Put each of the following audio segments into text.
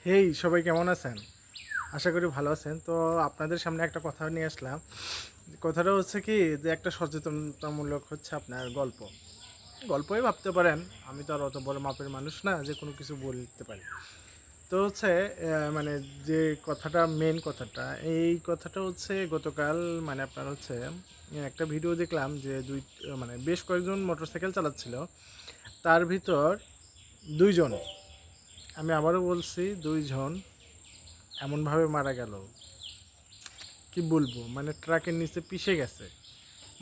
হেই সবাই কেমন আছেন? আশা করি ভালো আছেন। তো আপনাদের সামনে একটা কথা নিয়ে আসলাম। কথাটা হচ্ছে কি যে একটা সচেতনতামূলক হচ্ছে আপনার গল্পই ভাবতে পারেন। আমি তো আর অত বড় মাপের মানুষ না যে কোনো কিছু বলতে পারি। তো হচ্ছে মানে যে কথাটা মেন কথাটা এই কথাটা হচ্ছে গতকাল মানে আপনার হচ্ছে একটা ভিডিও দেখলাম যে মানে বেশ কয়েকজন মোটরসাইকেল চালাচ্ছিল। তার ভিতর ২ জন, আমি আবারও বলছি ২ জন এমনভাবে মারা গেল, কি বলবো, মানে ট্রাকের নিচে পিষে গেছে।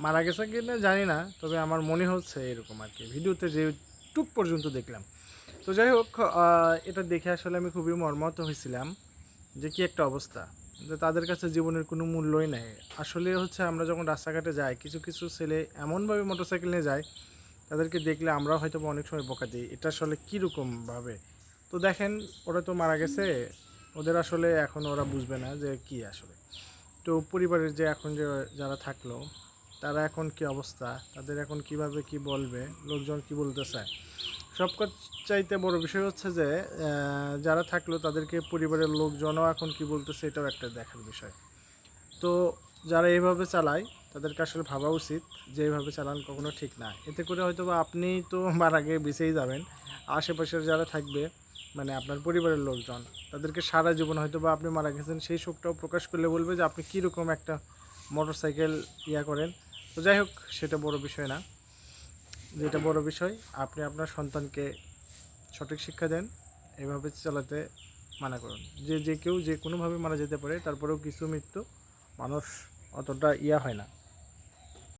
মারা গেছে কি না জানি না, তবে আমার মনে হচ্ছে এরকম আর কি, ভিডিওতে যে টুক পর্যন্ত দেখলাম। তো যাই হোক, এটা দেখে আসলে আমি খুবই মর্মাহত হয়েছিলাম যে কি একটা অবস্থা, যে তাদের কাছে জীবনের কোনো মূল্যই নেই। আসলে হচ্ছে আমরা যখন রাস্তাঘাটে যাই, কিছু কিছু ছেলে এমনভাবে মোটরসাইকেল নিয়ে যায়, তাদেরকে দেখলে আমরাও হয়তো অনেক সময় বকা দিই, এটা আসলে কীরকমভাবে। তো দেখেন, ওরা তো মারা গেছে, ওদের আসলে এখন ওরা বুঝবে না যে কি আসলে। তো পরিবারের যে এখন যে যারা থাকলো, তারা এখন কি অবস্থা, তাদের এখন কিভাবে কি বলবে, লোকজন কি বলতে চায়। সব চাইতে বড় বিষয় হচ্ছে যে যারা থাকলো তাদেরকে পরিবারের লোকজনও এখন কি বলতেছে, এটাও একটা দেখার বিষয়। তো যারা এইভাবে চালায় তাদেরকে আসলে ভাবা উচিত যে এইভাবে চালান কখনো ঠিক না। এতে করে হয়তো বা আপনি তো মারা গিয়ে বেঁচেই যাবেন, আশেপাশের যারা থাকবে মানে আপনার পরিবারের লোকজন, তাদেরকে সারা জীবন হয়তো বা আপনি মারা গেছেন সেই শোকটাও প্রকাশ করলে বলবে যে আপনি কীরকম একটা মোটরসাইকেল করেন। তো যাই হোক, সেটা বড় বিষয় না। যেটা বড় বিষয়, আপনি আপনার সন্তানকে সঠিক শিক্ষা দেন, এভাবে চালাতে মানা করুন। যে যে কেউ যে কোনোভাবে মারা যেতে পারে, তারপরেও কিছু মৃত্যু মানুষ অতটা হয় না।